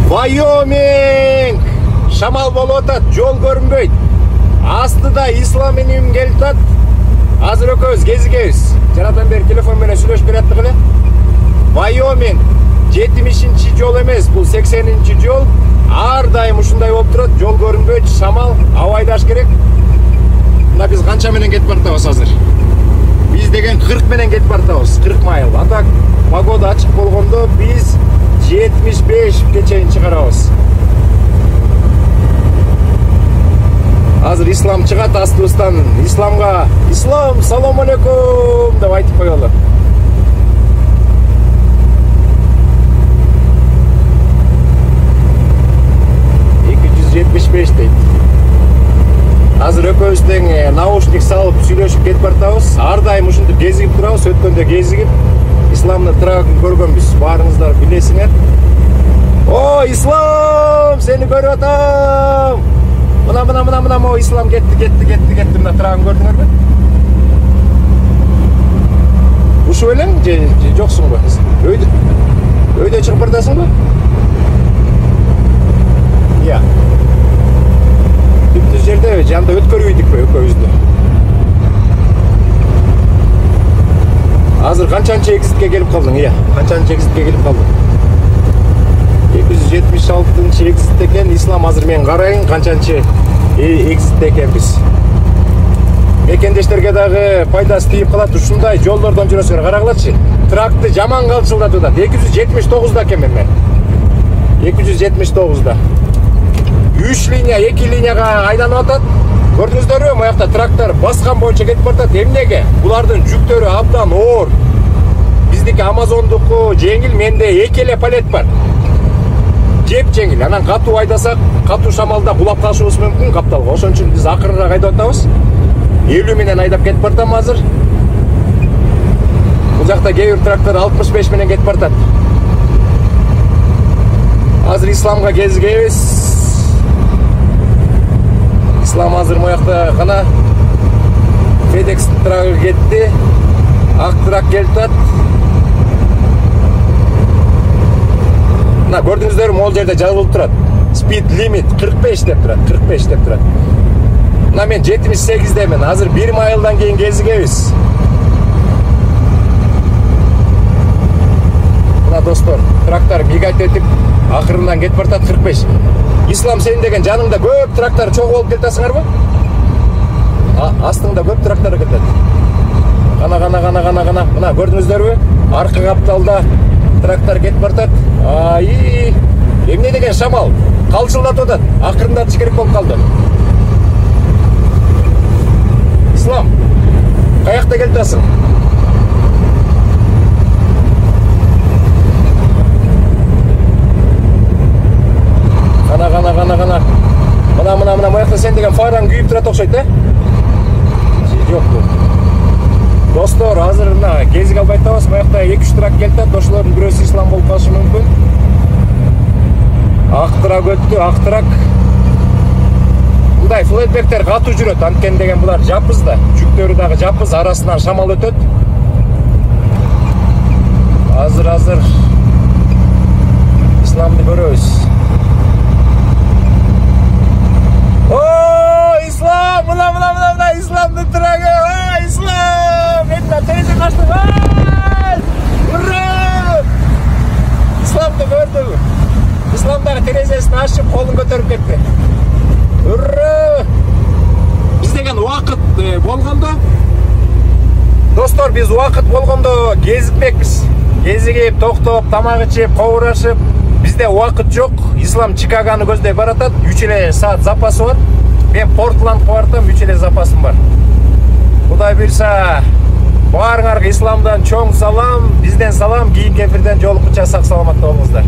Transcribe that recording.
Вайоминг! Шамал болуп атат, жол көрүнбөйт. Астыда ислам менен келип атат. Азыр экөөбүз кезигебиз. Жарадан бери телефон менен сүйлөшүп бераттык эле. Вайоминг 70-чи жол эмес, бул 80-чи жол. Ар дайым ушундай болуп турат, жол көрүнбөйт, шамал, аба айдаш керек. Мына биз канча менен кетип баратабыз азыр? Биз деген 40 менен кетип баратабыз, 40 майыл. Анда погода ачык болгондо биз 75 чейин чыгарабыз. Азыр ислам чыгат астыбыздан. Исламга "Ислам, салам алейкум" деп айтып коелу. Дейт. Азыр экөөбүз тең наушник салып сүйлөшүп кетип баратабыз. Ар дайым ушинтип кезигип турабыз, өткөндө кезигип исламдын трагын көргөнбүз. Баарыңыздар билесиңер. О, ислам, сени көрүп атам. Мына мо ислам кетти. Мына трагын көрдүңөрбү? Ушул элең же жоксуңбу? Өйдө чыгып бардасыңбы? Я. Түптү жерде жанда өткөрбөйдүкпү экөөбүздү. Азыр канчанчы экзитке келип калдың? Ия, канчанчы экзитке келип калдың? 276-чы экзит экен. Ислам азыр мен карайын канчанчы экзитте экенбиз. Мекендештерге дагы пайдасы тийип калат. Ушундай жолдордон жүрөсүңөр, карагылачы. Тракты жаман калчылдатып атат. 279да экенмин мен. 279да. 3 линия, 2 линияга айданып атат. Көрдүңүздөрбү? Моякта трактор баскан боюнча кетип баратат. Эмнеге? Булардын жүктөрү абдан оор. Биздики Амазондуку жеңил, менде 2 эле палет бар. Жеп жеңил. Анан катуу айдасак, катуу шамалда кулап калышыбыз мүмкүн капталга. Ошон үчүн биз акырыраак айдап атабыз. 50 менен айдап кетип баратам азыр. Бул жакта кээ бир трактор 65 менен кетип баратат. Азыр исламга кезигебиз. Ислам азыр моякта гана FedEx трагы кетти. Ак трак келип атат. Мына көрдүңүздөрбү, могул жерде жазылып турат. Speed limit 45 деп турат, 45 деп турат. Мына мен 78демен. Азыр 1 майылдан кийин кезигебиз. Мына достор, трактор мигать этип акырындан кетип баратат 45. Ислам, сен деген жаныңда көп трактор чогуу болуп келатасыңарбы? Астыңда көп трактор кетет. Гана. Мына көрдүңүздөрбү? Аркы капталда трактор кетип баратат. Ай, эмне деген шамал? Калчылдатып атат. Акырындатыш керек болуп калды. Ислам, каякта келатасың? Гана. Мына моякта сен деген фараң күйүп турат окшойт, э? Жок бул. Достор, азыр мына кезиге албай атабыз. Моякта 2-3 трак келип атат. Ошолордун бирөөсү ислам болуп калышы мүмкүн. Ак трак өттү, ак трак. Мындай флетбектер катуу жүрөт, анткени деген булар жапыз да. Жүктөрү дагы жапыз, арасынан шамал өтөт. Азыр исламды көрөбүз. Ислам, мына исламдын трагы. Ислам, мен терезе ачтым. Ура! Исламды көрдүм. Ислам дагы терезесин ачып, колун көтөрүп кетти. Ура! Биз деген убакыт болгондо, достор, биз убакыт болгондо кезикпекпиз. Кезигип, токтоп, тамак ичип, кобурашып. Бизде убакыт жок. Ислам Чикагоны көздөй баратат. 3 эле саат запасы бар. Мен Портландка бардым, 3 эле запасым бар. Кудай буйрса, баарыңарга исламдан чоң салам, бизден салам, кийинки эфирден жолуккуча сак саламатта болуңуздар.